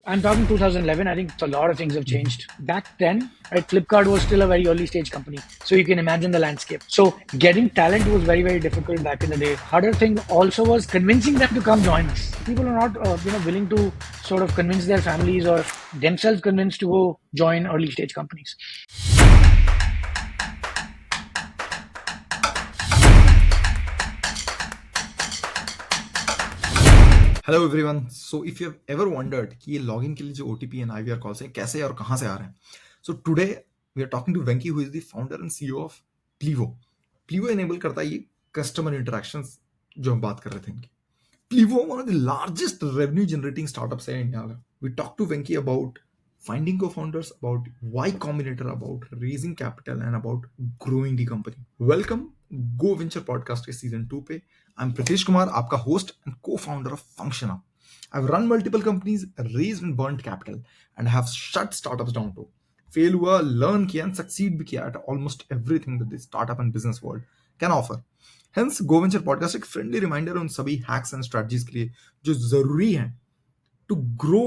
I'm talking 2011. I think a lot of things have changed. Back then, right, Flipkart was still a very early stage company. So you can imagine the landscape. So getting talent was very, very difficult back in the day. Harder thing also was convincing them to come join us. People are not, willing to sort of convince their families or themselves convinced to go join early stage companies. Hello everyone. So if you have ever wondered कि ये login के लिए जो OTP and IVR calls हैं कैसे और कहाँ से आ रहे हैं, so today we are talking to Venky who is the founder and CEO of Plivo. Plivo enable करता है ये कस्टमर इंटरेक्शंस जो हम बात कर रहे थे इनकी। Plivo one of the largest revenue generating startups है इंडिया में। वी टॉक टू वेंकी अबाउट finding co-founders, about why Combinator, about raising capital and about growing the company. Welcome GoVenture podcast के season 2 पे। I'm Pritesh Kumar, आपका host and co-founder of Function Up. I've run multiple companies, raised and burnt capital, and have shut startups down too. Fail हुआ, learn किया and succeed भी किया at almost everything that the startup and business world can offer. Hence GoVenture podcast एक friendly reminder उन सभी hacks and strategies के लिए जो जरूरी हैं to grow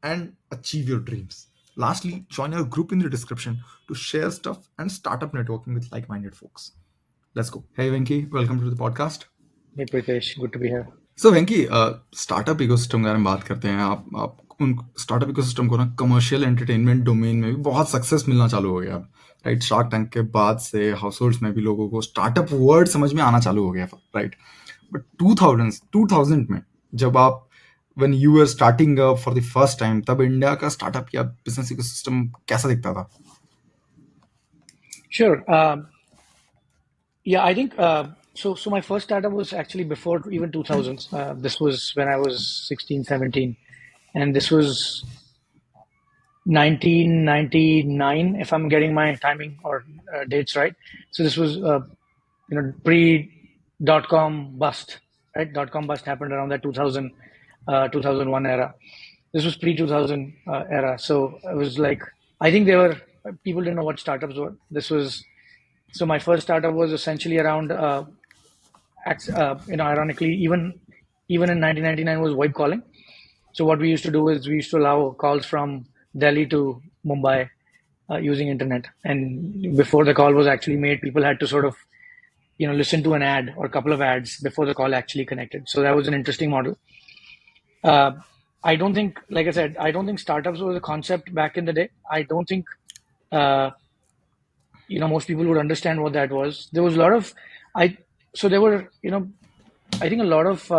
and achieve your dreams. Lastly, join our group in the description to share stuff and startup networking with like-minded folks. Let's go. Hey Venky, welcome to the podcast. Hey Pritesh, good to be here. So Venky, startup ecosystem के बारे में बात करते हैं। आप उन startup ecosystem को ना commercial entertainment domain में भी बहुत success मिलना चालू हो गया, राइट? Shark Tank के बाद से households में भी लोगों को startup word समझ में आना चालू हो गया, राइट? But 2000 में जब आप when you were starting for the first time, तब इंडिया का startup या business ecosystem कैसा दिखता था? Sure. Yeah, I think so. So my first startup was actually before even 2000s. This was when I was 16, 17, and this was 1999, if I'm getting my timing or dates right. So this was pre-dot-com bust, right? Dot-com bust happened around that 2000, 2001 era. This was pre-2000 era. So it was like, I think people didn't know what startups were. So my first startup was essentially around, ironically, even in 1999 was VoIP calling. So what we used to do is we used to allow calls from Delhi to Mumbai using internet. And before the call was actually made, people had to sort of, listen to an ad or a couple of ads before the call actually connected. So that was an interesting model. I don't think, like I said, I don't think startups was a concept back in the day. I don't think, most people would understand what that was. There was a lot of, I think a lot of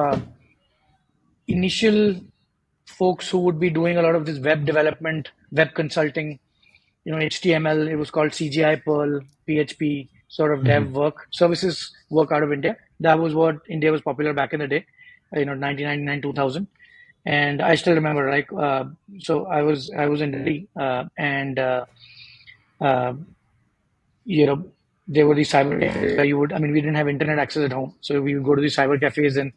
initial folks who would be doing a lot of this web development, web consulting, HTML, it was called CGI, Perl, PHP, sort of dev work, services work out of India. That was what India was popular back in the day, 1999, 2000. And I still remember, so I was in Delhi, and there were these cyber cafes where we didn't have internet access at home, so we would go to these cyber cafes and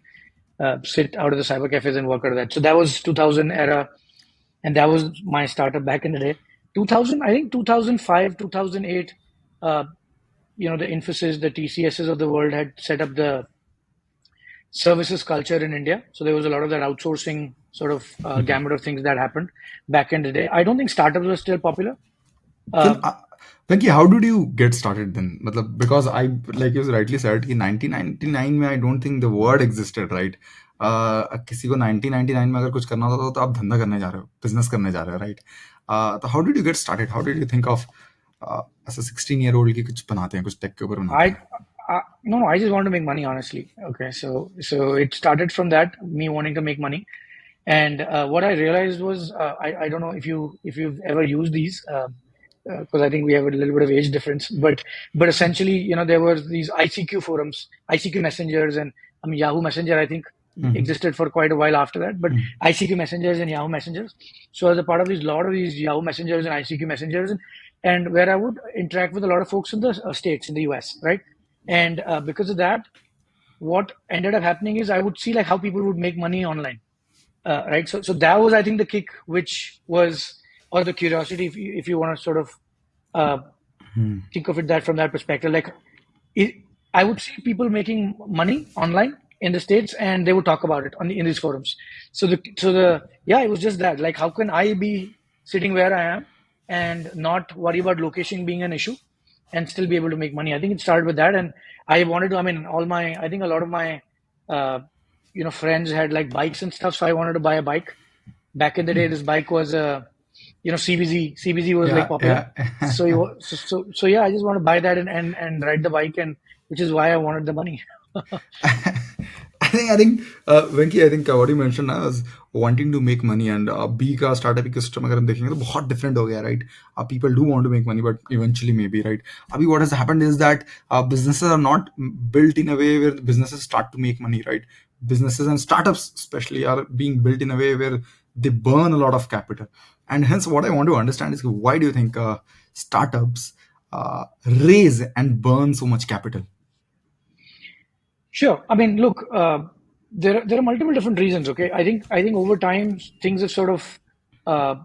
sit out of the cyber cafes and work out of that. So that was 2000 era, and that was my startup back in the day. 2000, I think 2005, 2008, the Infosys, the TCSs of the world had set up the services culture in India. So there was a lot of that outsourcing sort of gamut of things that happened back in the day. I don't think startups were still popular. Venky, how did you get started then? Because like you rightly said, कि 1999 में I don't think the word existed, right? किसी को 1999 में अगर कुछ करना होता तो आप धंधा करने जा रहे हो, business करने जा रहे हो, right? तो how did you get started? How did you think of as a 16-year-old कि कुछ बनाते हैं, कुछ tech के ऊपर बनाते हैं? No, I just want to make money, honestly. Okay, so it started from that, me wanting to make money, and what I realized was, I don't know if you've ever used these, because I think we have a little bit of age difference, but essentially, there were these ICQ forums, ICQ messengers, and Yahoo Messenger, I think, existed for quite a while after that, but ICQ messengers and Yahoo Messengers. So as a part of lot of these Yahoo Messengers and ICQ messengers, and where I would interact with a lot of folks in the States, in the US, right? And because of that, what ended up happening is I would see how people would make money online, right? So that was, I think, the kick, which was, or the curiosity, if you want to sort of think of it from that perspective. I would see people making money online in the States, and they would talk about it in these forums. Yeah, it was just that. Like, how can I be sitting where I am and not worry about location being an issue and still be able to make money? I think it started with that, and I wanted to. I mean, I think a lot of my, uh, friends had like bikes and stuff, so I wanted to buy a bike. Back in the day, this bike was CBZ. CBZ was like Yeah, popular. yeah. So yeah, I just want to buy that and ride the bike, and which is why I wanted the money. Venky, I think what you mentioned was wanting to make money and B का startup ecosystem अगर हम देखेंगे तो बहुत different हो गया, right? People do want to make money, but eventually maybe, right? अभी what has happened is that businesses are not built in a way where businesses start to make money, right? Businesses and startups especially are being built in a way where they burn a lot of capital, and hence what I want to understand is why do you think startups raise and burn so much capital? Sure. I mean, look, there are multiple different reasons. Okay, I think over time things have sort of uh,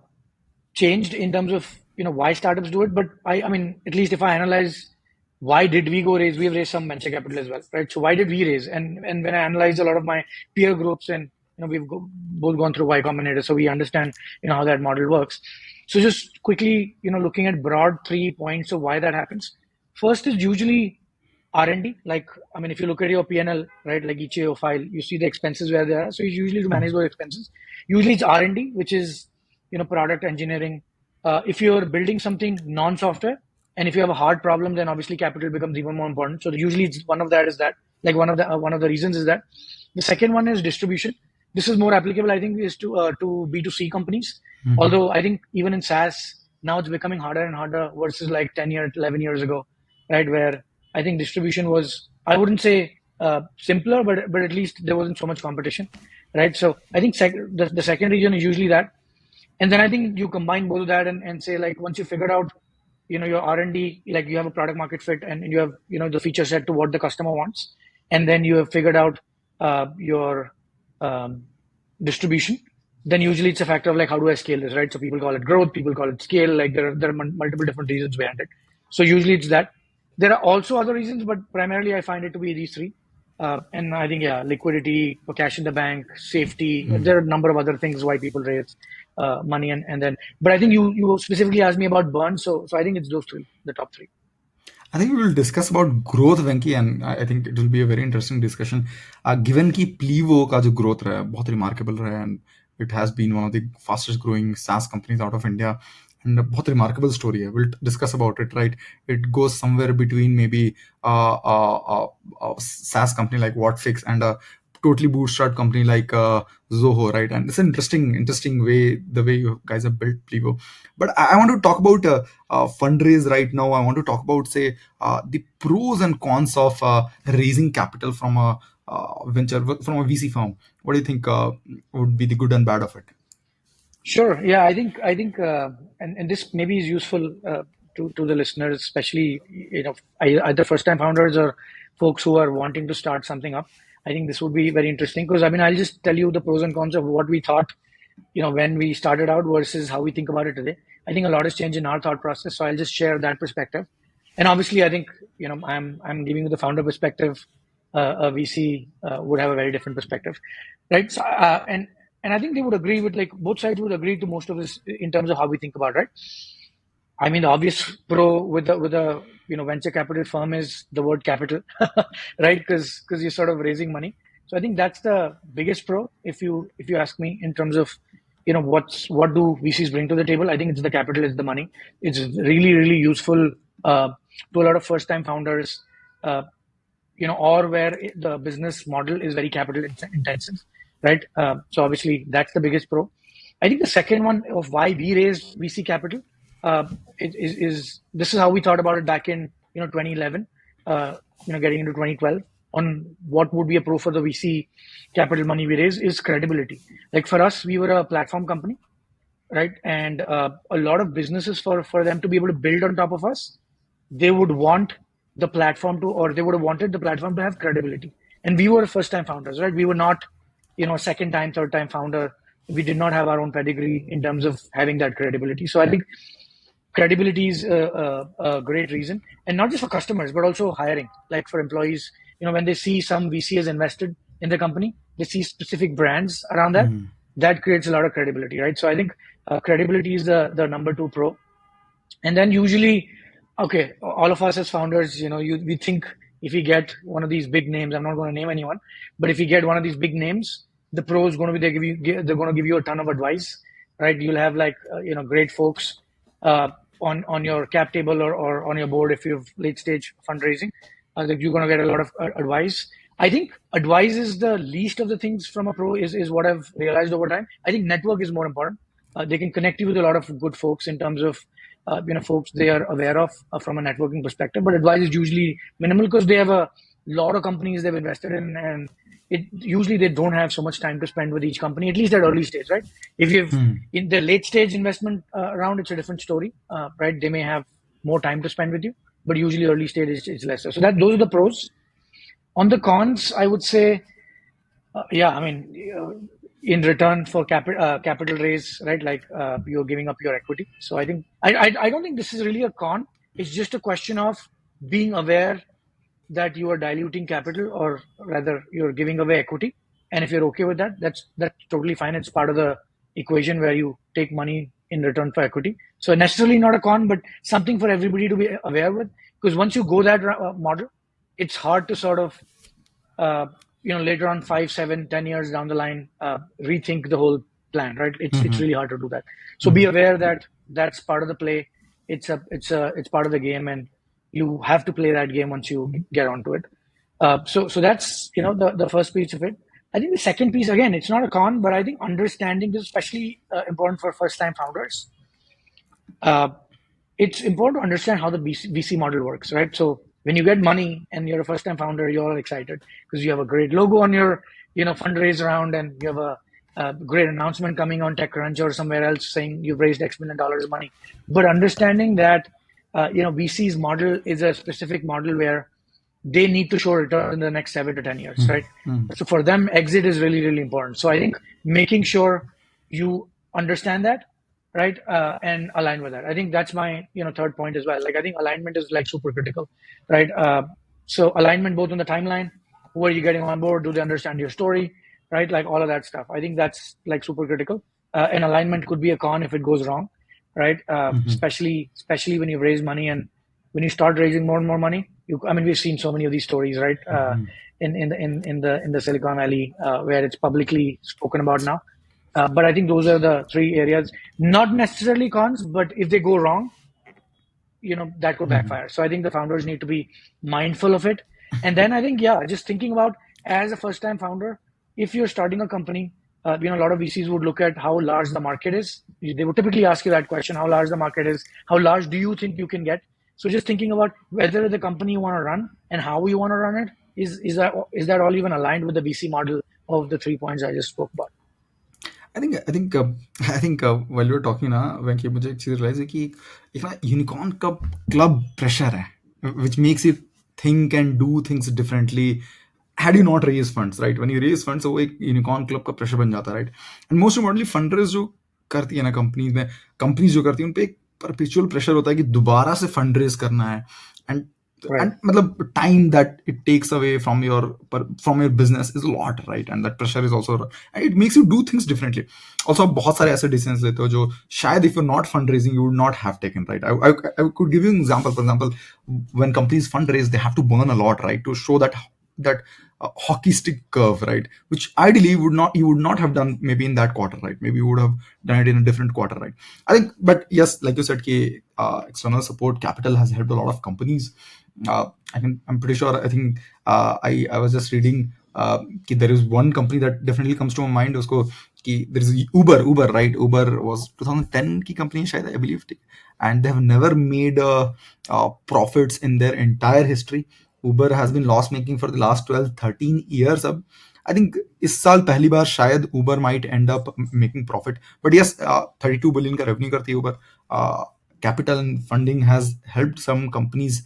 changed in terms of why startups do it. But I mean, at least if I analyze why did we go raise, we've raised some venture capital as well, right? So why did we raise? And when I analyze a lot of my peer groups, and both gone through Y Combinator, so we understand how that model works. So just quickly, looking at broad 3 points of why that happens. First is usually R&D. Like, I mean, if you look at your P&L, right, like each year file, you see the expenses where they are. So usually to manage those expenses, usually it's R&D, which is, product engineering. If you're building something non-software, and if you have a hard problem, then obviously capital becomes even more important. So usually it's one of that is that, like one of the reasons is that. The second one is distribution. This is more applicable, I think, is to B2C companies. Mhm. Although I think even in SaaS now it's becoming harder and harder versus like 10 years, 11 years ago, right? Where I think distribution was, I wouldn't say simpler, but at least there wasn't so much competition, right? So I think the second region is usually that, and then I think you combine both of that and say, like, once you figured out your R&D, like you have a product market fit, and you have the feature set to what the customer wants, and then you have figured out your um, distribution, then usually it's a factor of like, how do I scale this, right? So people call it growth, people call it scale. Like there are multiple different reasons behind it. So usually it's that. There are also other reasons, but primarily I find it to be these three. And I think, yeah, liquidity, or cash in the bank, safety. There are a number of other things why people raise money, and then. But I think you specifically asked me about burn, so I think it's those three, the top three. I think we will discuss about growth, Venky, and I think it will be a very interesting discussion. Given कि Plivo का जो growth रहा है बहुत remarkable रहा है, and it has been one of the fastest growing SaaS companies out of India, and a बहुत remarkable story है. We'll discuss about it, right? It goes somewhere between maybe a SaaS company like Whatfix and a totally bootstrapped company like Zoho, right? And it's an interesting way the way you guys have built Plivo. But I want to talk about fundraise right now. I want to talk about say the pros and cons of raising capital from a venture from a VC firm. What do you think would be the good and bad of it? Sure. Yeah, I think, and this maybe is useful to the listeners, especially either first time founders or folks who are wanting to start something up. I think this would be very interesting because I mean I'll just tell you the pros and cons of what we thought, when we started out versus how we think about it today. I think a lot has changed in our thought process, so I'll just share that perspective. And obviously, I think I'm giving you the founder perspective. A VC would have a very different perspective, right? So, and I think they would agree with, like, both sides would agree to most of this in terms of how we think about it, right? I mean, the obvious pro with a venture capital firm is the word capital, right? Because you're sort of raising money. So I think that's the biggest pro, if you ask me, in terms of what do VCs bring to the table. I think it's the capital, it's the money. It's really useful to a lot of first time founders, uh, or where the business model is very capital intensive, right? So obviously that's the biggest pro. I think the second one of why we raised VC capital uh, is this is how we thought about it back in 2011, getting into 2012, on what would be a pro for the VC capital money we raise is credibility. Like for us, we were a platform company, right? And a lot of businesses, for them to be able to build on top of us, they would want the platform to, or they would have wanted the platform to have credibility. And we were first time founders, right? We were not, second time, third time founder. We did not have our own pedigree in terms of having that credibility. So I think credibility is a great reason, and not just for customers, but also hiring, like for employees. When they see some VC has invested, in the company. They see specific brands around that. That creates a lot of credibility, right? So I think credibility is the number two pro. And then usually, okay, all of us as founders, we think if we get one of these big names, I'm not going to name anyone, but if you get one of these big names, the pro is going to be they're going to give you a ton of advice, right? You'll have like great folks uh, on your cap table or on your board if you have late stage fundraising. That you're going to get a lot of advice. I think advice is the least of the things from a pro is what I've realized over time. I think network is more important. They can connect you with a lot of good folks in terms of folks they are aware of from a networking perspective. But advice is usually minimal because they have a lot of companies they've invested in, and it usually they don't have so much time to spend with each company, at least at early stage, right? If you've in the late stage investment round, it's a different story, right? They may have more time to spend with you, but usually early stage is lesser. So those are the pros. On the cons, I would say, yeah, I mean, in return for capital raise, right? Like you're giving up your equity. So I don't think this is really a con. It's just a question of being aware that you are diluting capital, or rather, you're giving away equity. And if you're okay with that, that's totally fine. It's part of the equation where you take money in return for equity. So necessarily not a con, but something for everybody to be aware with. Because once you go that model, it's hard to sort of later on 5, 7, 10 years down the line, rethink the whole plan, right? It's really hard to do that. So be aware that that's part of the play. It's part of the game, and you have to play that game once you get onto it. So that's the first piece of it. I think the second piece, again, it's not a con, but I think understanding this is especially important for first time founders. It's important to understand how the VC model works, right? So when you get money and you're a first time founder, you're all excited because you have a great logo on your fundraise round, and you have a great announcement coming on TechCrunch or somewhere else saying you've raised X million dollars of money. But understanding that VC's model is a specific model where they need to show return in the next 7 to 10 years, right? So for them, exit is really, really important. So I think making sure you understand that, right, and align with that. I think that's my third point as well. Like I think alignment is like super critical, right? So alignment both on the timeline, who are you getting on board? Do they understand your story, right? Like all of that stuff. I think that's like super critical. And alignment could be a con if it goes wrong, right? Especially when you raise money and when you start raising more and more money. We've seen so many of these stories, right? In the Silicon Valley where it's publicly spoken about now. But I think those are the three areas, not necessarily cons, but if they go wrong, that could backfire. So I think the founders need to be mindful of it. And then I think, just thinking about as a first time founder, if you're starting a company, a lot of VCs would look at how large the market is. They would typically ask you that question, how large the market is, how large do you think you can get? So just thinking about whether the company you want to run and how you want to run it, is that all even aligned with the VC model of the 3 points I just spoke about? I think while you were talking ना वेंकी मुझे एक चीज realise है कि एक ना unicorn का club pressure है which makes you think and do things differently had you not raised funds, right? When you raise funds, वो एक यूनिकॉर्न क्लब का प्रेशर बन जाता है, right? And most importantly, fundraise जो करती है ना कंपनीज जो करती है उन पे एक परपेचुअल प्रेशर होता है कि दोबारा से फंड रेज करना है, and Right. and मतलब time that it takes away from your business is a lot, right? And that pressure is also, and it makes you do things differently. Also आप बहुत सारे ऐसे decisions लेते हो जो शायद if you're not fundraising you would not have taken, right? I could give you an example. For example, when companies fundraise, they have to burn a lot, right, to show that hockey stick curve, right? Which ideally you would not have done maybe in that quarter, right? Maybe you would have done it in a different quarter, right? I think, but yes, like you said, external support capital has helped a lot of companies. I'm pretty sure. I think I was just reading there is one company that definitely comes to my mind. Usko there is Uber, right? Uber was 2010 की company शायद, I believe, and they have never made profits in their entire history. Uber has been loss making for the last 12-13 years. अब I think इस साल पहली बार शायद Uber might end up making profit. But yes, 32 billion का revenue करती है Uber. Capital and funding has helped some companies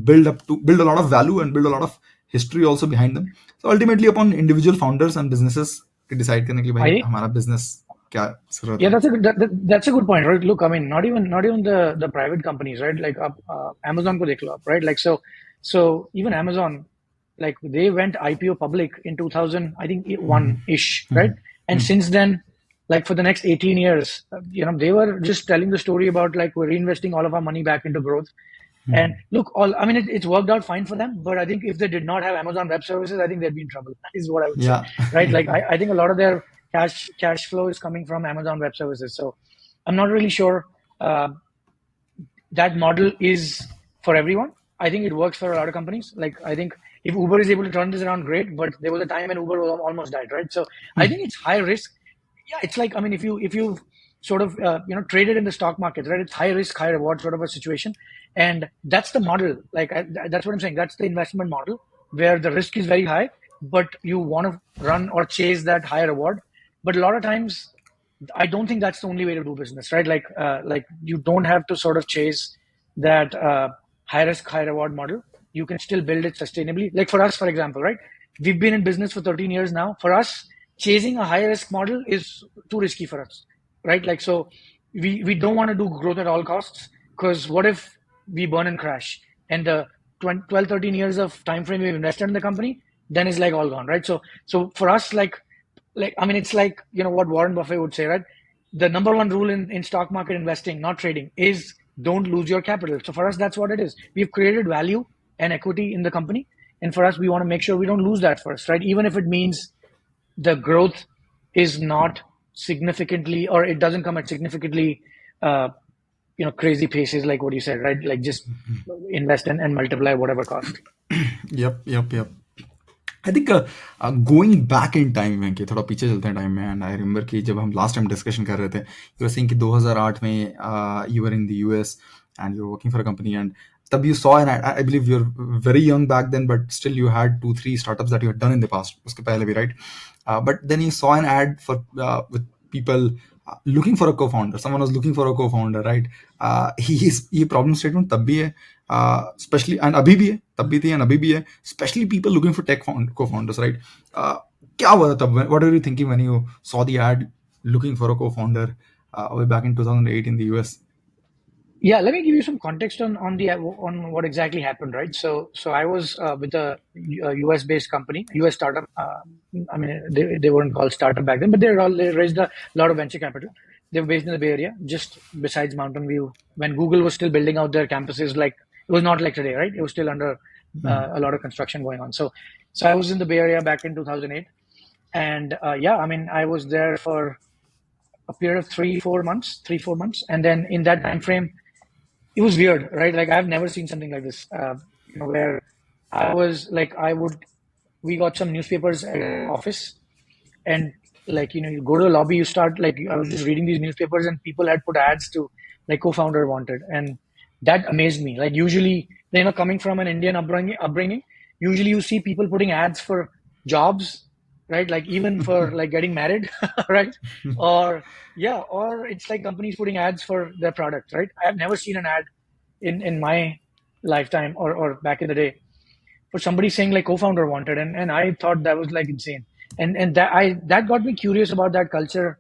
build a lot of value and build a lot of history also behind them. So ultimately upon individual founders and businesses to decide करने के लिए भाई हमारा business क्या जरूरत है. That's a good point, right? Look, I mean, not even the private companies, right? Like Amazon को देख लो आप, right? Like so even Amazon, like they went IPO public in 2000, I think Hmm. one ish, right? Hmm. And since then, like for the next 18 years, they were just telling the story about like we're reinvesting all of our money back into growth. And look, I mean, it's worked out fine for them, but I think if they did not have Amazon Web Services, I think they'd be in trouble. Is what I would say, Yeah. right? Like I think a lot of their cash flow is coming from Amazon Web Services. So I'm not really sure uh, that model is for everyone. I think it works for a lot of companies. Like I think if Uber is able to turn this around, great. But there was a time when Uber almost died, right? So I think it's high risk. Yeah, it's like, I mean, if you sort of traded in the stock market, right? It's high risk, high reward sort of a situation, and that's the model. Like that's what I'm saying. That's the investment model where the risk is very high, but you want to run or chase that high reward. But a lot of times I don't think that's the only way to do business, right? Like you don't have to sort of chase that high risk, high reward model. You can still build it sustainably. Like for us, for example, right? We've been in business for 13 years now. For us, chasing a high risk model is too risky for us, right? Like so, we don't want to do growth at all costs because what if we burn and crash and the 20, 12, 13 years of time frame we've invested in the company, then it's like all gone, right? So for us, like I mean it's like what Warren Buffett would say, right? The number one rule in stock market investing, not trading, is don't lose your capital. So for us, that's what it is. We've created value and equity in the company, and for us we want to make sure we don't lose that first, right? Even if it means the growth is not significantly, or it doesn't come at significantly uh, crazy paces, like what you said, right? Like just invest and multiply whatever cost. Yep, yep, yep. I think going back in time में कि थोड़ा पीछे चलते हैं time में and I remember कि जब हम लास्ट टाइम डिस्कशन कर रहे थे यू वर सेइंग कि 2008 में you were in the US and you were working for a company and तब you saw and I believe you're very young back then but still you had 2 3 startups that you had done in the past उसके पहले भी right but then you saw an ad for with people looking for a co-founder. Someone was looking for a co-founder, right? ये problem statement तब भी है especially and अभी भी है तब भी थी and अभी भी है especially people looking for tech co-founders, right? क्या हुआ था तब? What were you thinking when you saw the ad looking for a co-founder way back in 2008 in the US? Yeah, let me give you some context on what exactly happened, right? So I was with a US based company, US startup. I mean, they weren't called startup back then, but they raised a lot of venture capital. They were based in the Bay Area, just besides Mountain View. When Google was still building out their campuses, like it was not like today, right? It was still under a lot of construction going on. So I was in the Bay Area back in 2008, and yeah, I mean, I was there for a period of 3 4 months, 3 4 months, and then in that time frame it was weird, right? Like I've never seen something like this. Where I was like, we got some newspapers at the office, and like you go to the lobby, you start like I was just reading these newspapers, and people had put ads to like co-founder wanted, and that amazed me. Like usually, coming from an Indian upbringing, usually you see people putting ads for jobs, right? Like even for like getting married, right? Or yeah, or it's like companies putting ads for their product, right? I have never seen an ad in my lifetime or back in the day for somebody saying like co-founder wanted, and I thought that was like insane, and that got me curious about that culture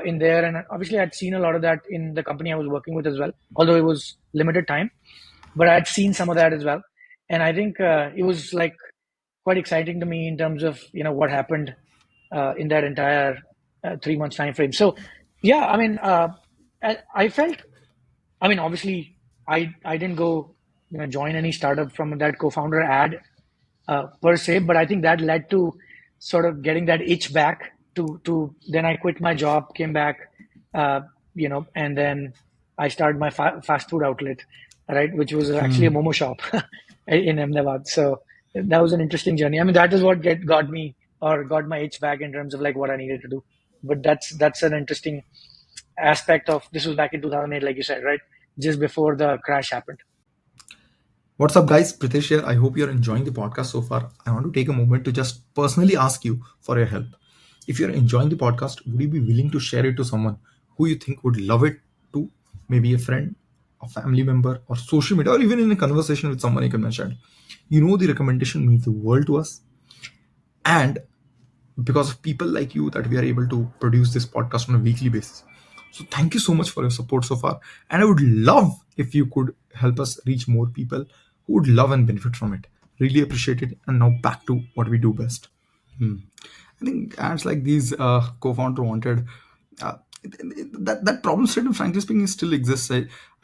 in there, and obviously I'd seen a lot of that in the company I was working with as well, although it was limited time, but I'd seen some of that as well, and I think it was like quite exciting to me in terms of what happened in that entire 3 months time frame. So yeah, I mean, I felt, I mean, obviously, I didn't go join any startup from that co-founder ad per se, but I think that led to sort of getting that itch back to then I quit my job, came back, and then I started my fast food outlet, right, which was actually a momo shop in Ahmedabad. So that was an interesting journey. I mean, that is what got me or got my itch back in terms of like what I needed to do. But that's an interesting aspect of this was back in 2008, like you said, right? Just before the crash happened. What's up, guys? Pritesh here. I hope you're enjoying the podcast so far. I want to take a moment to just personally ask you for your help. If you're enjoying the podcast, would you be willing to share it to someone who you think would love it too? Maybe a friend, a family member, or social media, or even in a conversation with someone you can mention. You know, the recommendation means the world to us. And because of people like you that we are able to produce this podcast on a weekly basis. So thank you so much for your support so far. And I would love if you could help us reach more people who would love and benefit from it. Really appreciate it. And now back to what we do best. Hmm. I think ads like these co-founder wanted uh, that problem statement, frankly speaking, still exists.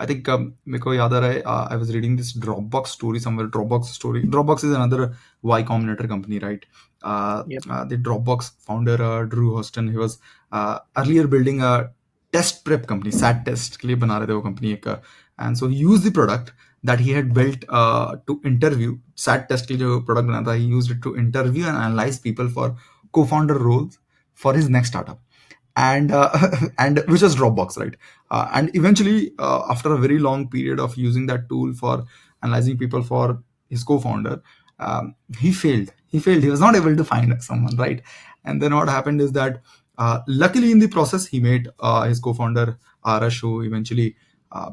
I think मेरे को याद आ रहा है, I was reading this Dropbox story somewhere. Dropbox story. Dropbox is another Y Combinator company, right? Yep. The Dropbox founder Drew Houston, he was earlier building a test prep company, SAT test के लिए बना रहे थे वो company एक, and so he used the product that he had built to interview SAT test के लिए जो product बना था, he used it to interview and analyze people for co-founder roles for his next startup, and and which was Dropbox, right? And eventually, after a very long period of using that tool for analyzing people for his co-founder, he failed. He failed. He was not able to find someone, right? And then what happened is that, luckily, in the process, he made his co-founder Arash, who eventually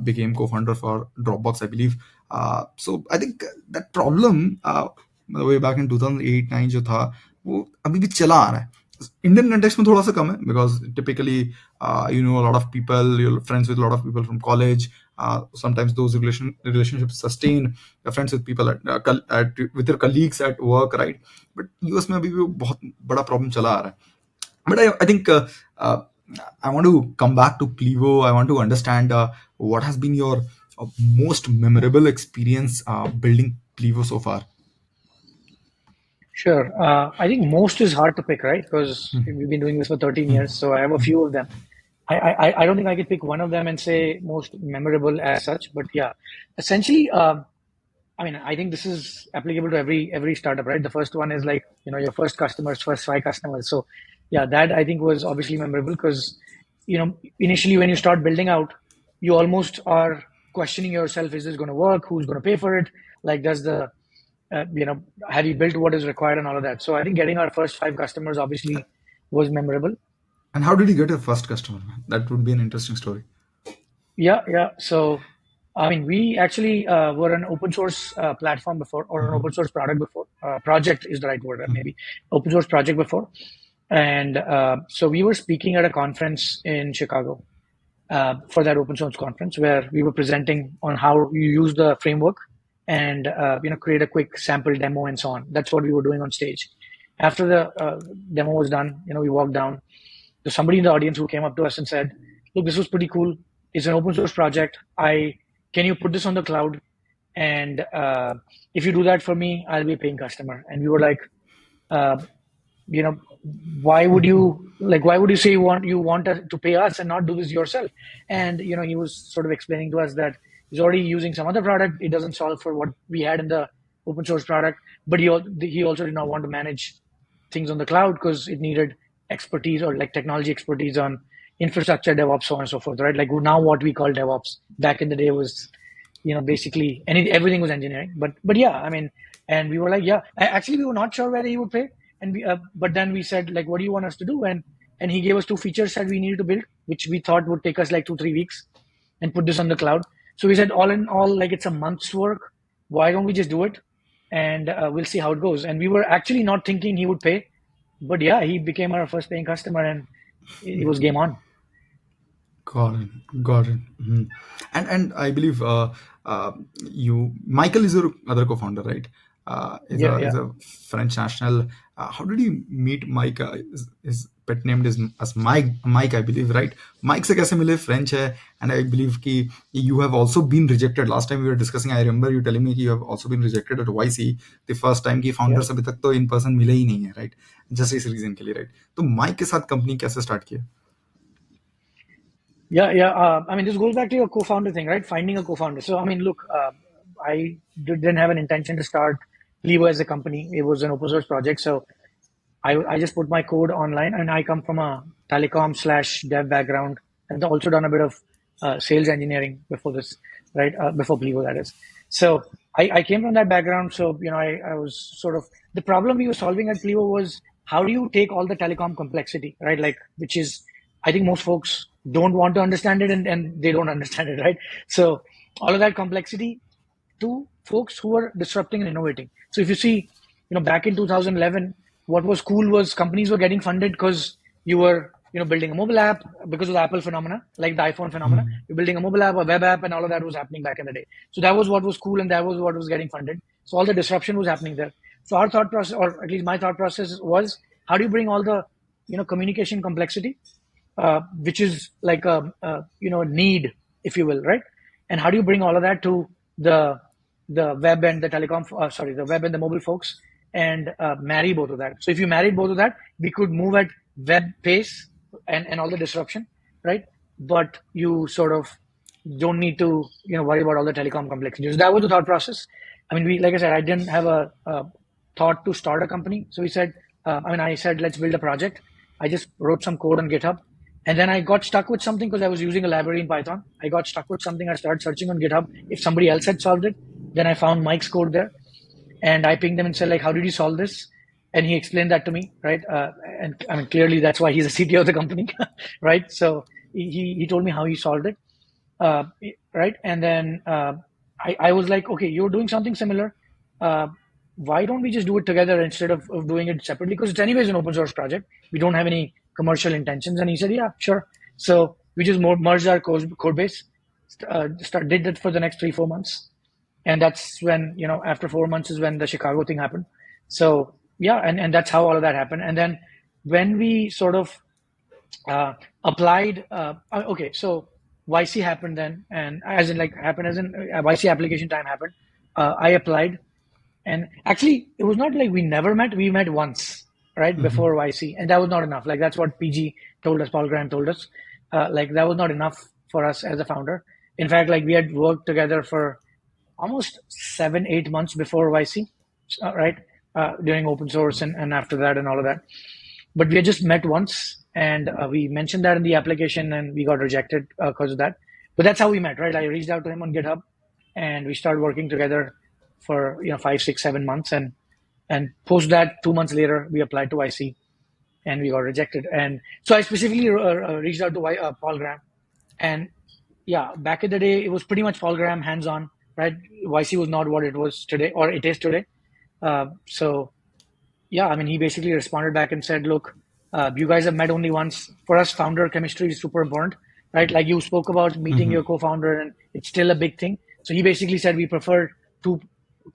became co-founder for Dropbox, I believe. So I think that problem, way back in 2008-9 जो था, वो अभी भी चला आ रहा है. Indian context में थोड़ा सा कम है because typically you know a lot of people, you're friends with a lot of people from college. Sometimes those relationships sustain. You're friends with people with your colleagues at work, right? But US में अभी भी बहुत बड़ा problem चला आ रहा है. But I think uh, I want to come back to Plivo. I want to understand what has been your most memorable experience building Plivo so far. Sure. I think most is hard to pick, right? Because we've been doing this for 13 Hmm. years, so I have a few of them. I don't think I could pick one of them and say most memorable as such, but yeah, essentially, I mean, I think this is applicable to every startup, right? The first one is like, your first customers, first five customers. So yeah, that I think was obviously memorable because, initially when you start building out, you almost are questioning yourself, is this going to work? Who's going to pay for it? Like, does the, have you built what is required and all of that? So I think getting our first five customers obviously was memorable. And how did you get your first customer? That would be an interesting story. Yeah, yeah. So, I mean, we actually were an open source platform before, or an Mhm. open source product before. Project is the right word, Mhm. maybe. Open source project before. And so we were speaking at a conference in Chicago for that open source conference where we were presenting on how you use the framework and create a quick sample demo and so on. That's what we were doing on stage. After the demo was done, we walked down. There's somebody in the audience who came up to us and said, "Look, this was pretty cool. It's an open source project. I Can you put this on the cloud? And if you do that for me, I'll be a paying customer." And we were like, uh, you know why would you say you want to pay us and not do this yourself? And he was sort of explaining to us that he's already using some other product. It doesn't solve for what we had in the open source product, but he also did not want to manage things on the cloud because it needed expertise or like technology expertise on infrastructure, DevOps, so on and so forth, right? Like now what we call DevOps back in the day was, basically everything was engineering. But yeah, I mean, and we were like, yeah, actually we were not sure whether he would pay, and but then we said like, what do you want us to do? And he gave us two features that we needed to build, which we thought would take us like 2-3 weeks, and put this on the cloud. So we said, all in all, like it's a month's work. Why don't we just do it, and we'll see how it goes. And we were actually not thinking he would pay, but yeah, he became our first paying customer, and it was game on. Got it. Got it. Mhm. And I believe you Michael is your other co-founder, right? Yeah, Is yeah. a French national. How did you meet Mike? His pet name is as Mike. Mike, I believe, right? Mike से कैसे मिले? French है, and I believe कि you have also been rejected. Last time we were discussing, I remember you telling me कि you have also been rejected at YC the first time कि Yeah. founders अभी तक तो in person मिले ही नहीं है, right? Just इस reason के लिए, right? तो Mike के साथ company कैसे start किया? Yeah, yeah. I mean, this goes back to your co-founder thing, right? Finding a co-founder. So, I mean, look, I didn't have an intention to start Plivo as a company. It was an open source project. So I just put my code online, and I come from a telecom slash dev background, and also done a bit of sales engineering before this, right? Before Plivo, that is. So I came from that background. So, I was sort of, the problem we were solving at Plivo was how do you take all the telecom complexity, right? Like, which is, I think most folks don't want to understand it, and they don't understand it, right? So all of that complexity to folks who were disrupting and innovating. So if you see, back in 2011, what was cool was companies were getting funded because you were, building a mobile app because of the Apple phenomena, like the iPhone phenomena. You're building a mobile app, a web app, and all of that was happening back in the day. So that was what was cool, and that was what was getting funded. So all the disruption was happening there. So our thought process, or at least my thought process, was how do you bring all the communication complexity, which is like a need, if you will, right? And how do you bring all of that to the the web and the telecom, the web and the mobile folks, and marry both of that. So if you married both of that, we could move at web pace and all the disruption, right? But you sort of don't need to worry about all the telecom complexities. That was the thought process. I mean, we like I said, I didn't have a thought to start a company, so we said, I said let's build a project. I just wrote some code on GitHub, and then I got stuck with something because I was using a library in Python. I got stuck with something. I started searching on GitHub if somebody else had solved it. Then I found Mike's code there, and I pinged him and said, like, how did you solve this? And he explained that to me, right? And I mean, clearly that's why he's a CTO of the company, right? So he told me how he solved it, uh, right? And then I was like, okay, you're doing something similar. Uh, why don't we just do it together instead of doing it separately? Because it's anyways an open source project. We don't have any commercial intentions. And he said, yeah, sure. So we just merged our code base, did that for the next 3 4 months, and that's when after 4 months is when the Chicago thing happened. So yeah, and that's how all of that happened. And then when we sort of applied, okay, so YC happened then, and as in like happened as in YC application time happened. I applied, and actually it was not like we never met. We met once, right, Mm-hmm. before YC, and that was not enough. Like that's what PG told us, Paul Graham told us. Like that was not enough for us as a founder. In fact, like we had worked together for almost 7 8 months before YC, right? During open source and after that and all of that. But we had just met once, and we mentioned that in the application, and we got rejected because of that. But that's how we met, right? I reached out to him on GitHub, and we started working together for 5 6 7 months, and post that 2 months later, we applied to YC, and we got rejected. And so I specifically reached out to Paul Graham, and yeah, back in the day, it was pretty much Paul Graham hands on, right? YC was not what it was today, or it is today. So yeah, I mean, he basically responded back and said, look, you guys have met only once. For us, founder chemistry is super important, right? Like you spoke about meeting Mm-hmm. your co-founder, and it's still a big thing. So he basically said we prefer two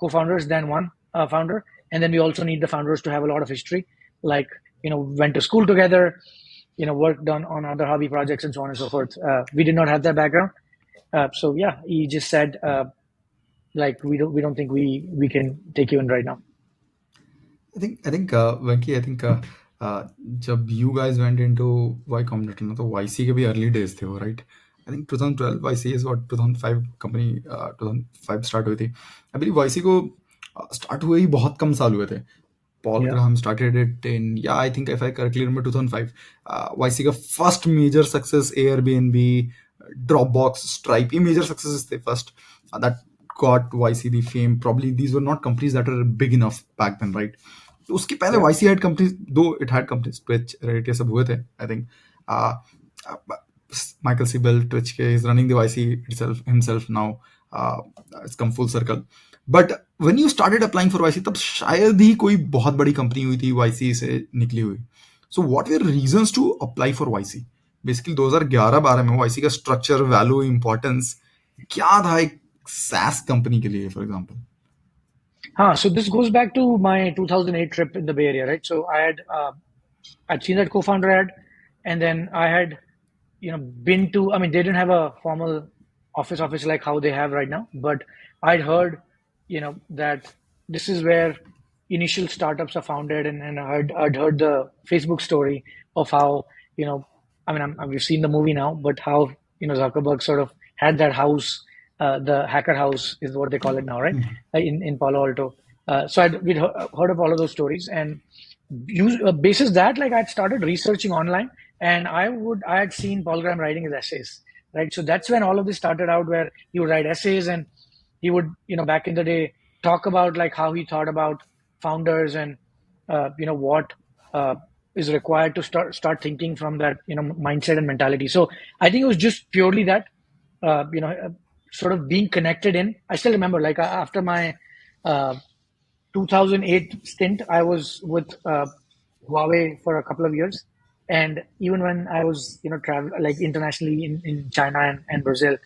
co-founders than one founder, and then we also need the founders to have a lot of history, like went to school together, worked on other hobby projects and so on and so forth. We did not have that background, so yeah, he just said like we don't think we can take you in right now. I think Venky, I think जब you guys went into Y Combinator ना तो YC के भी early days थे वो, right? I think 2012 YC is what 2005 company 2005 start हुई थी. I believe YC को start हुए ही बहुत कम साल हुए थे. Paul Yeah. Graham started it in, yeah, I think if I correctly remember 2005. YC का first major success Airbnb, Dropbox, Stripe, ये major successes थे first. That got YC the fame. Probably these were not companies that were big enough back then, right? तो उसके पहले Yeah. YC had companies, though it had companies, Twitch, Reddit, ये सब हुए थे, I think. Uh, Michael Siebel, Twitch के is running the YC itself himself now. Uh, it's come full circle. But when you started applying for YC तब शायद ही कोई बहुत बड़ी कंपनी हुई थी वाईसी से निकली हुई. So what were reasons to apply for YC? Basically 2011-12 में वाईसी का स्ट्रक्चर, वैल्यू, इंपॉर्टेंस क्या था एक सैस कंपनी के लिए, for example? So this goes back to my 2008 trip in the Bay Area, right? So I'd seen that co-founder ad, and then I had, been to. I mean, they didn't have a formal office like how they have right now, but I'd heard, that this is where initial startups are founded, and I'd heard the Facebook story of how, I mean, we've seen the movie now, but how Zuckerberg sort of had that house, the hacker house is what they call it now, right? In Palo Alto. We'd heard of all of those stories, and basis that, like I'd started researching online, and I had seen Paul Graham writing his essays, right? So that's when all of this started out, where he would write essays, and he would, back in the day, talk about like how he thought about founders, and what uh, is required to start thinking from that mindset and mentality. So I think it was just purely that, sort of being connected in. I still remember, like after my uh, 2008 stint, I was with Huawei for a couple of years, and even when I was travel like internationally in China and Brazil,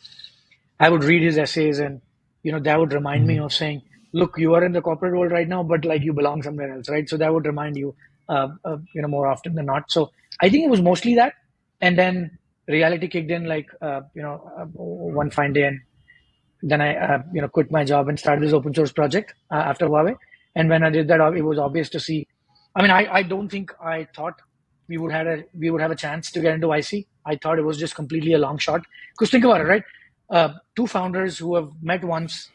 I would read his essays, and that would remind me of saying, look, you are in the corporate world right now, but like you belong somewhere else, right? So that would remind you, more often than not. So I think it was mostly that, and then reality kicked in, like one fine day, and then I quit my job and started this open source project after Huawei. And when I did that, it was obvious to see. I mean, I don't think I thought we would have a chance to get into IC. I thought it was just completely a long shot. Because think about it, right? Two founders who have met once,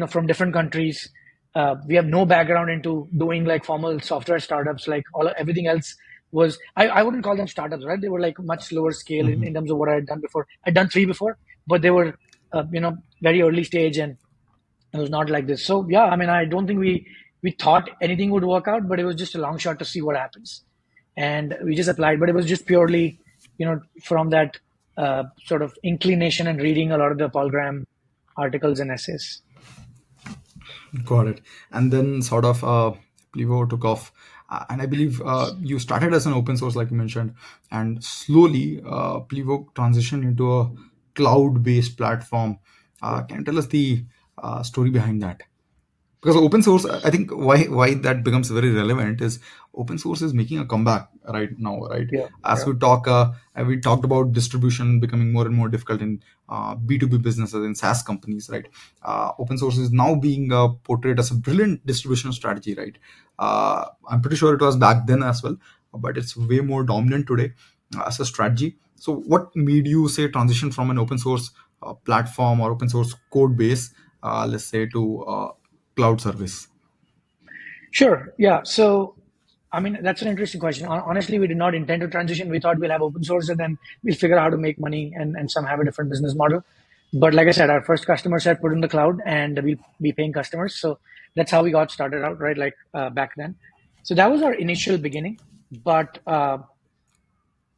from different countries. We have no background into doing like formal software startups. Like everything else was, I wouldn't call them startups, right? They were like much lower scale in terms of what I had done before. I'd done three before, but they were very early stage, and it was not like this. So yeah, I mean, I don't think we thought anything would work out, but it was just a long shot to see what happens, and we just applied. But it was just purely, from that sort of inclination and reading a lot of the Paul Graham articles and essays. Got it. And then sort of Plivo took off. And I believe you started as an open source, like you mentioned, and slowly Plivo transitioned into a cloud based platform. Can you tell us the story behind that? Because open source, I think why that becomes very relevant is open source is making a comeback right now, right? Yeah, As yeah. we talked about distribution becoming more and more difficult in B2B businesses, in SaaS companies, right? Open source is now being portrayed as a brilliant distribution strategy, right? I'm pretty sure it was back then as well, but it's way more dominant today as a strategy. So what made you say transition from an open source platform or open source code base, let's say, to cloud service? Sure. Yeah. So, I mean, that's an interesting question. Honestly, we did not intend to transition. We thought we'll have open source and then we'll figure out how to make money and some have a different business model. But like I said, our first customer said put in the cloud and we'll be paying customers. So that's how we got started out, right? Like back then. So that was our initial beginning. But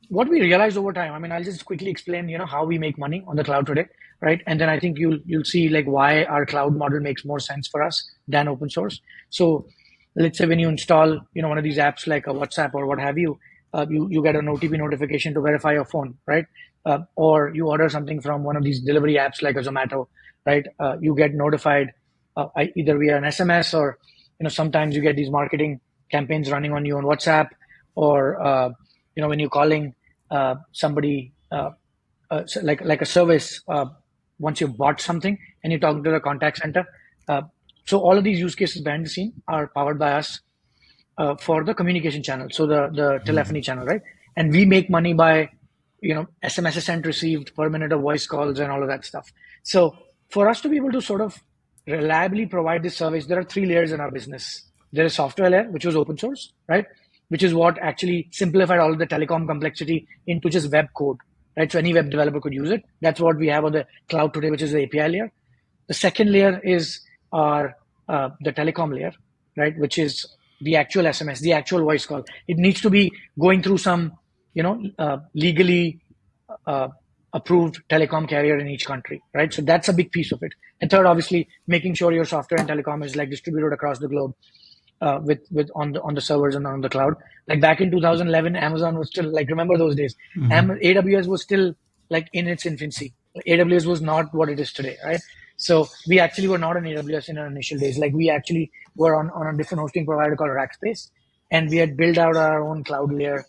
what we realized over time, I mean, I'll just quickly explain, how we make money on the cloud today, right? And then I think you'll see like why our cloud model makes more sense for us than open source. So let's say when you install, one of these apps like a WhatsApp or what have you, you get an OTP notification to verify your phone, right? Or you order something from one of these delivery apps like a Zomato, right? You get notified either via an SMS or, sometimes you get these marketing campaigns running on you on WhatsApp, or when you're calling somebody, like a service, once you've bought something and you're talking to the contact center. So all of these use cases behind the scene are powered by us for the communication channel, so the telephony channel, right? And we make money by SMS sent, received per minute of voice calls and all of that stuff. So for us to be able to sort of reliably provide this service, there are three layers in our business. There is software layer, which was open source, right? Which is what actually simplified all of the telecom complexity into just web code, right? So any web developer could use it. That's what we have on the cloud today, which is the API layer. The second layer is our the telecom layer, right? Which is the actual SMS, the actual voice call. It needs to be going through some, legally uh, approved telecom carrier in each country, right? So that's a big piece of it. And third, obviously, making sure your software and telecom is like distributed across the globe, with on the servers and on the cloud. Like back in 2011, Amazon was still like, remember those days? AWS was still like in its infancy. AWS was not what it is today, right? So we actually were not on AWS in our initial days. Like we actually were on a different hosting provider called Rackspace, and we had built out our own cloud layer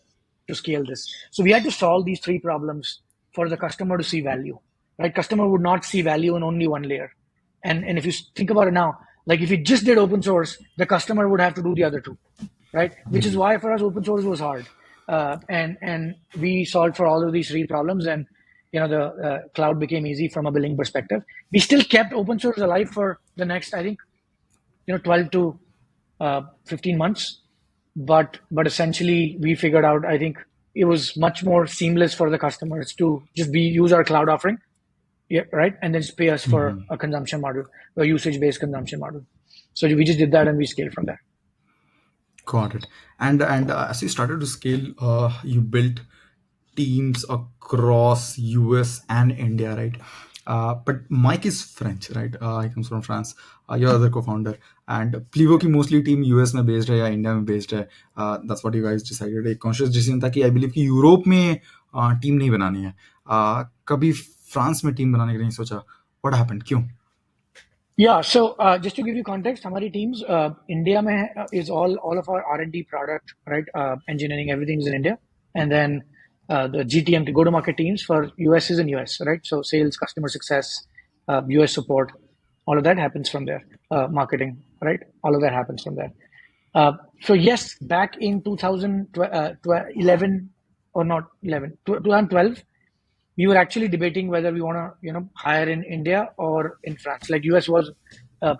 to scale this. So we had to solve these three problems for the customer to see value, right? Customer would not see value in only one layer. And if you think about it now, like if you just did open source, the customer would have to do the other two, right? Which is why for us open source was hard, and we solved for all of these three problems, and the cloud became easy from a billing perspective. We still kept open source alive for the next, I think, 12 to 15 months, but essentially we figured out, I think it was much more seamless for the customers to just use our cloud offering, yeah, right, and then just pay us for a consumption model, a usage based consumption model. So we just did that and we scaled from there. Got it. And as you started to scale, you built teams across US and India, right? But Mike is French, right? He comes from France. Your other co-founder, and Plivo की mostly team US में based है या India में based है. That's what you guys decided. एक conscious decision था कि I believe कि यूरोप में टीम नहीं बनानी है. कभी फ्रांस में टीम बनाने के लिए नहीं सोचा. What happened? क्यों? Yeah, so just to give you context, हमारी teams India में is all of our R&D product, right? Engineering, everything's in India, and then the GTM, go to market teams for US is in US, right? So sales, customer success, US support, all of that happens from there. Marketing, right? All of that happens from there. Uh, so yes, back in 2011 or not 11, 2012, we were actually debating whether we want to, hire in India or in France. Like US was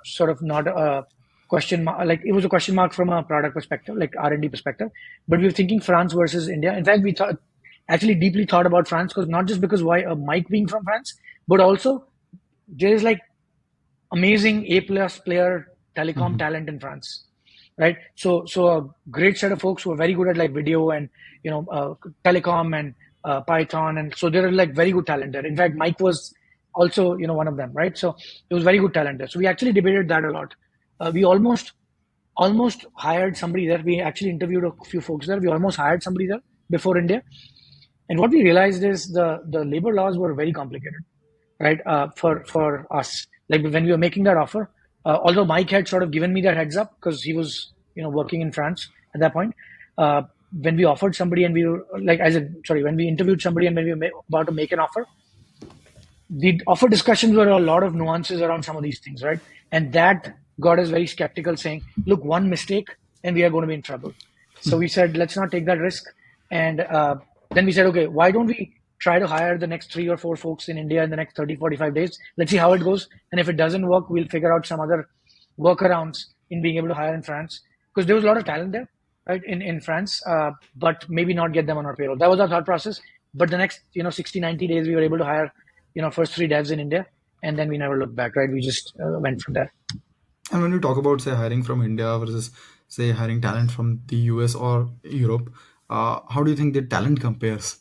sort of not a question mark, like it was a question mark from a product perspective, like R&D perspective. But we were thinking France versus India. In fact, we thought actually deeply thought about France because not just because why Mike being from France, but also there is like amazing A plus player telecom Mhm. talent in France, right? So a great set of folks who are very good at like video and telecom and Python, and so there are like very good talent there. In fact, Mike was also one of them, right? So it was very good talent there. So we actually debated that a lot. We almost hired somebody there. We actually interviewed a few folks there. We almost hired somebody there before India, and what we realized is the labor laws were very complicated, right? For us, like when we were making that offer, although Mike had sort of given me that heads up because he was working in France at that point. Uh, when we offered somebody and we were like, as a sorry, when we interviewed somebody and when we were about to make an offer, the offer discussions were a lot of nuances around some of these things, right? And that got us very skeptical, saying, look, one mistake and we are going to be in trouble. So we said, let's not take that risk. And then we said, okay, why don't we try to hire the next 3 or 4 folks in India in the next 30, 45 days? Let's see how it goes. And if it doesn't work, we'll figure out some other workarounds in being able to hire in France. Because there was a lot of talent there, right, in France, but maybe not get them on our payroll. That was our thought process. But the next, 60, 90 days, we were able to hire first 3 devs in India, and then we never looked back, right? We just went from there. And when we talk about, say, hiring from India versus, say, hiring talent from the US or Europe, how do you think the talent compares?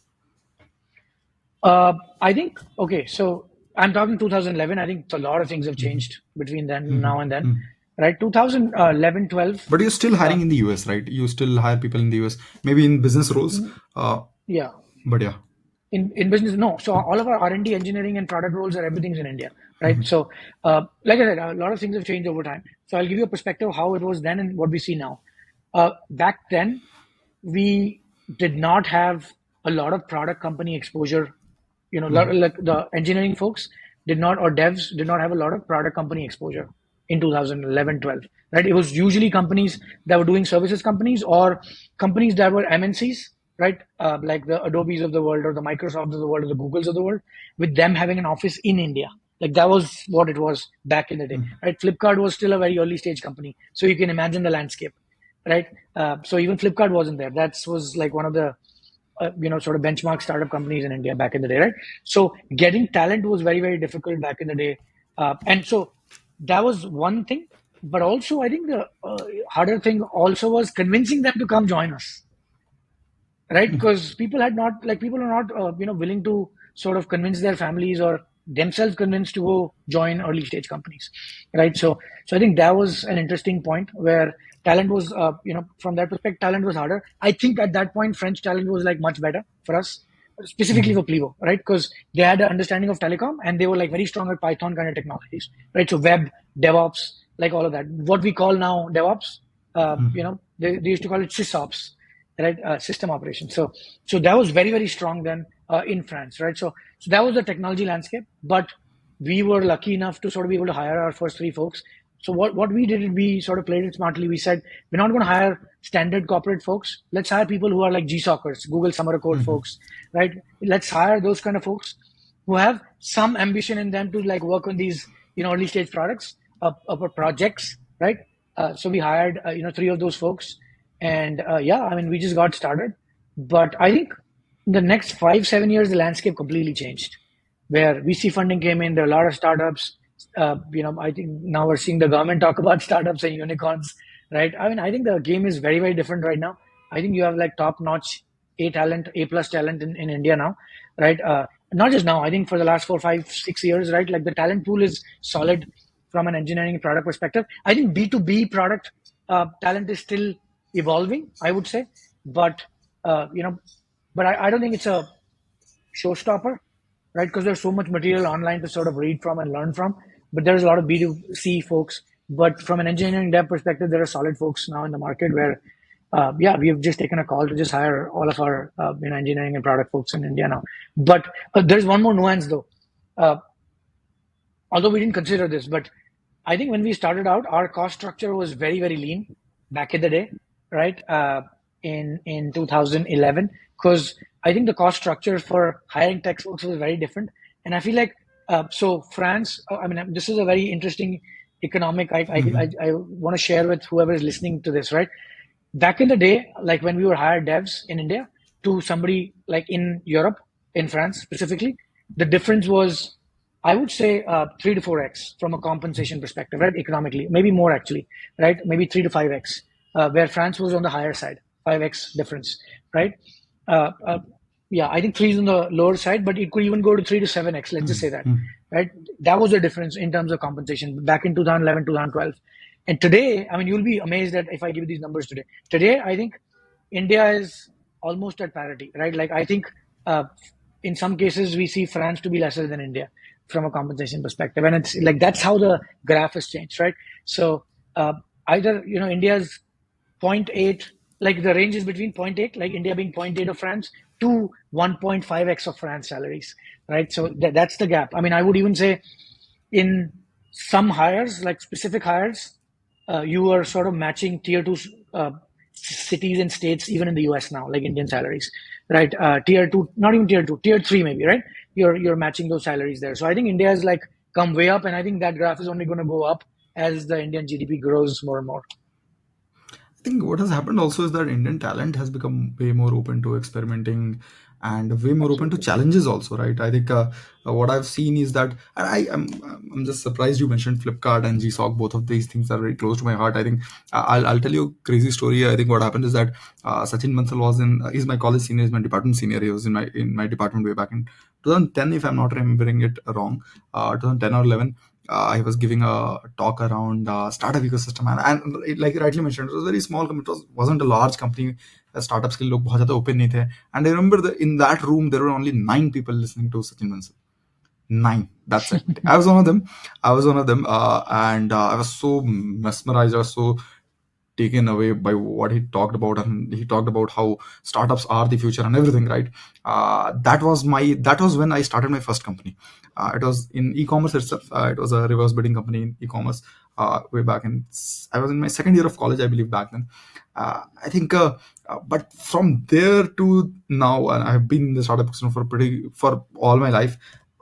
I think, okay, so I'm talking 2011. I think a lot of things have changed between then now and then, right? 2011, 12. But you're still Uh, hiring in the US, right? You still hire people in the US, maybe in business roles. Uh, yeah, but yeah. in business, no. So all of our R&D, engineering, and product roles are everything's in India, right? So, like I said, a lot of things have changed over time. So I'll give you a perspective of how it was then and what we see now. Back then, we did not have a lot of product company exposure. Like the engineering folks did not, or devs did not have a lot of product company exposure in 2011, 12, right? It was usually companies that were doing services companies or companies that were MNCs, right? Like the Adobes of the world or the Microsofts of the world or the Googles of the world, with them having an office in India. Like that was what it was back in the day, right? Flipkart was still a very early stage company. So you can imagine the landscape, right? So even Flipkart wasn't there. That was like one of the sort of benchmark startup companies in India back in the day, right? So getting talent was very, very difficult back in the day, and so that was one thing. But also, I think the harder thing also was convincing them to come join us, right? Because people are not willing to sort of convince their families or themselves convinced to go join early stage companies, right? So I think that was an interesting point where talent was from that perspective talent was harder. I think at that point French talent was like much better for us, specifically for Plivo, right? Because they had an understanding of telecom and they were like very strong at Python kind of technologies, right? So web, DevOps, like all of that, what we call now DevOps, they used to call it SysOps, right? System operations. So that was very, very strong then in France, right? So that was the technology landscape, but we were lucky enough to sort of be able to hire our first 3 folks. So what we did is we sort of played it smartly. We said we're not going to hire standard corporate folks. Let's hire people who are like GSockers, Google Summer Code folks, right? Let's hire those kind of folks who have some ambition in them to like work on these early stage products, projects, right? So we hired 3 of those folks, and yeah, I mean we just got started. But I think in the next 5 7 years the landscape completely changed, where VC funding came in. There are a lot of startups. I think now we're seeing the government talk about startups and unicorns, right? I mean, I think the game is very, very different right now. I think you have like top notch A plus talent in India now, right? Not just now. I think for the last 4 5 6 years, right? Like the talent pool is solid from an engineering product perspective. I think B2B product talent is still evolving, I would say, but uh, you know, but I don't think it's a showstopper, right? Because there's so much material online to sort of read from and learn from. but there's a lot of B2C folks. But from an engineering dev perspective, there are solid folks now in the market where, yeah, we've just taken a call to just hire all of our engineering and product folks in India now. But there's one more nuance though. Uh, Although we didn't consider this, but I think when we started out, our cost structure was very, very lean back in the day, right? In 2011, because I think the cost structure for hiring tech folks was very different. And I feel like, so France, I mean, this is a very interesting economic, I want to share with whoever is listening to this, right? Back in the day, like when we were hired devs in India to somebody like in Europe, in France specifically, the difference was, I would say, 3 to 4x from a compensation perspective, right? Economically, maybe more actually, right? Maybe 3 to 5x, where France was on the higher side, 5x difference, right? Uh, uh, yeah, I think three is on the lower side, but it could even go to 3 to 7x. Let's just say that, right? That was the difference in terms of compensation back in 2011, 2012. And today, I mean, you'll be amazed that if I give you these numbers today. Today, I think India is almost at parity, right? Like I think in some cases we see France to be lesser than India from a compensation perspective, and it's like that's how the graph has changed, right? So either India's zero point 0.8, like the range is between zero point 0.8, like India being zero point 0.8 of France, to 1.5x of France salaries, right? So that's the gap. I mean, I would even say in some hires, like specific hires, you are sort of matching tier two cities and states, even in the US now, like Indian salaries, right? Tier two, not even tier two, tier three maybe, right? You're matching those salaries there. So I think India has like come way up, and I think that graph is only going to go up as the Indian GDP grows more and more. I think what has happened also is that Indian talent has become way more open to experimenting and way more open to Absolutely. challenges also, right? I think what I've seen is that, and I'm just surprised you mentioned Flipkart and GSOC. Both of these things are very close to my heart. I think I'll tell you a crazy story. I think what happened is that Sachin Bansal was in is my college senior, is my department senior. He was in my department way back in 2010, if I'm not remembering it wrong, 2010 or 11. I was giving a talk around startup ecosystem, and like you rightly mentioned, it was a very small company. It wasn't a large company. Startups के लोग बहुत ज़्यादा open नहीं थे. And I remember in that room there were only 9 people listening to Sachin Bansal. 9. That's it. I was one of them. And I was so mesmerized. I was so taken away by what he talked about, and he talked about how startups are the future and everything, right? That was when I started my first company. It was in e-commerce itself. It was a reverse bidding company in e-commerce, way back in, I was in my second year of college, I believe, back then. I think but from there to now, and I've been in the startup ecosystem for all my life,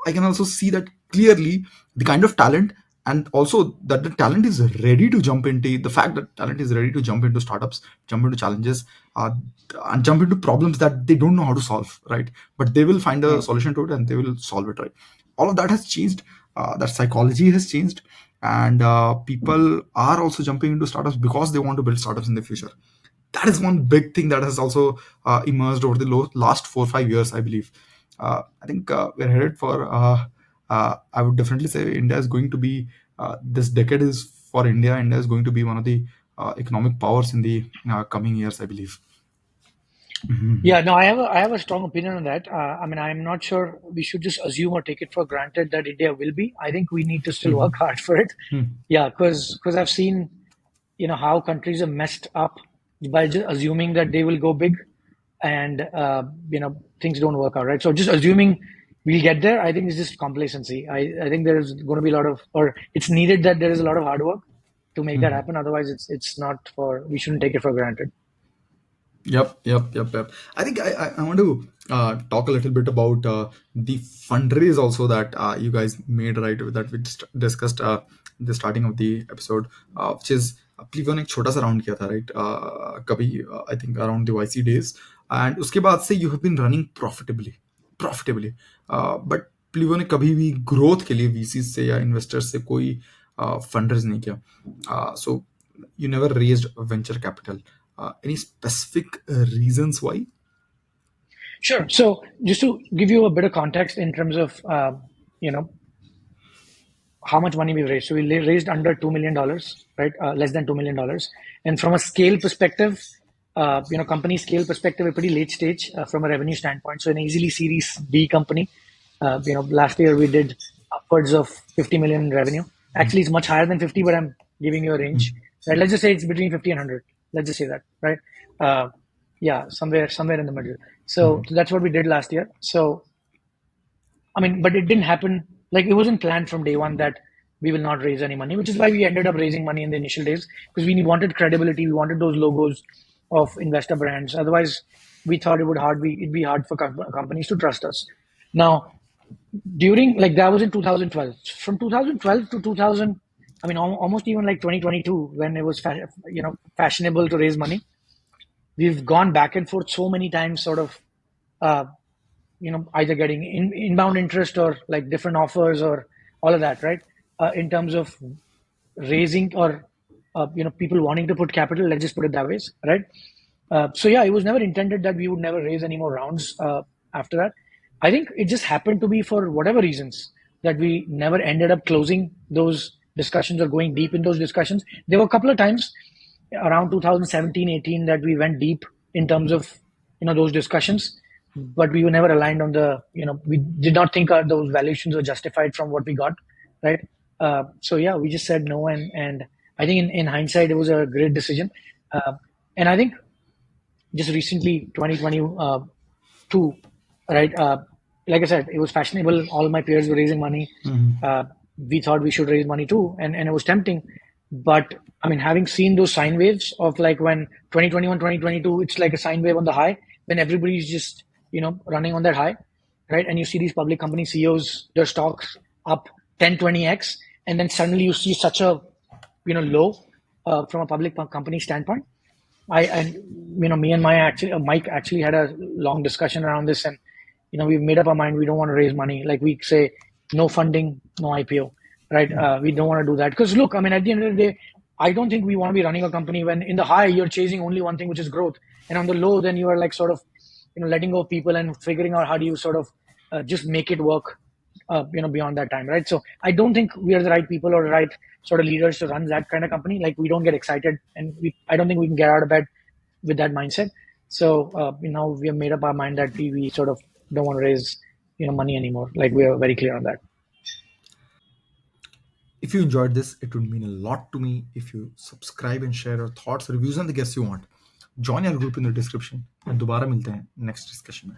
I can also see that clearly the kind of talent, and also that the talent is ready to jump into the fact that talent is ready to jump into startups, jump into challenges, uh, and jump into problems that they don't know how to solve, right? But they will find a Mm. solution to it and they will solve it, right? All of that has changed. That psychology has changed, and people are also jumping into startups because they want to build startups in the future. That is one big thing that has also emerged over the last 4 or 5 years, I believe. I think we're headed for. I would definitely say India is going to be. This decade is for India. India is going to be one of the economic powers in the coming years, I believe. Mhm. Yeah, no, I have a strong opinion on that. I mean, I'm not sure we should just assume or take it for granted that India will be. I think we need to still work hard for it. Mhm. Yeah, because I've seen how countries are messed up by just assuming that they will go big, and things don't work out, right? So just assuming we'll get there, I think is just complacency. I think there's going to be a lot of, or it's needed that there is a lot of hard work to make that Mhm. happen. Otherwise, it's not for, we shouldn't take it for granted. Yep. I think I want to talk a little bit about the fundraise also that you guys made, right? That we discussed the starting of the episode, which is Plivo ने एक छोटा सा round किया था, right? कभी I think around the YC days, and उसके बाद से you have been running profitably. But Plivo ने कभी भी growth के लिए VC से या investors से कोई fundraise नहीं किया. So you never raised venture capital. Any specific reasons why? Sure. So just to give you a bit of context in terms of you know how much money we've raised. So we raised under $2 million, right? Less than $2 million. And from a scale perspective, company scale perspective, a pretty late stage from a revenue standpoint. So an easily Series B company. Last year we did upwards of 50 million in revenue. Mhm. Actually, it's much higher than 50, but I'm giving you a range. Mhm. Right? Let's just say it's between 50 and 100. Let's just say that, right? Uh, yeah, somewhere in the middle. So Mhm. that's what we did last year. So I mean, but it didn't happen. Like it wasn't planned from day one that we will not raise any money, which is why we ended up raising money in the initial days because we wanted credibility. We wanted those logos of investor brands. Otherwise, we thought it'd be hard for companies to trust us. Now, during like that was in 2012. From 2012 to 2000, I mean, almost even like 2022, when it was fashionable to raise money, we've gone back and forth so many times, sort of uh, either getting inbound interest or like different offers or all of that, right? In terms of raising or people wanting to put capital, let's just put it that way, right? So yeah, it was never intended that we would never raise any more rounds after that. I think it just happened to be for whatever reasons that we never ended up closing those discussions or going deep in those discussions. There were a couple of times around 2017-18 that we went deep in terms of those discussions, but we were never aligned on the we did not think those valuations were justified from what we got, right? So yeah, we just said no, and I think in hindsight it was a great decision. And I think just recently 2022, right? Like I said, it was fashionable. All my peers were raising money. Mhm. uh, we thought we should raise money too, and it was tempting. But I mean, having seen those sine waves of like when 2021 2022, it's like a sine wave on the high when everybody's just running on that high, right? And you see these public company CEOs, their stocks up 10 20x, and then suddenly you see such a low from a public company standpoint. And me and Mike actually had a long discussion around this, and we've made up our mind. We don't want to raise money. Like we say, no funding, no IPO, right? We don't want to do that because look, I mean, at the end of the day, I don't think we want to be running a company when in the high you're chasing only one thing, which is growth, and on the low, then you are like sort of letting go of people and figuring out how do you sort of just make it work beyond that time, right? So I don't think we are the right people or the right sort of leaders to run that kind of company. Like we don't get excited, and I don't think we can get out of bed with that mindset. So we have made up our mind that we sort of don't want to raise money anymore. Like we are very clear on that. If you enjoyed this, it would mean a lot to me if you subscribe and share your thoughts, reviews, and the guests you want. Join our group in the description. And दोबारा मिलते हैं next discussion में.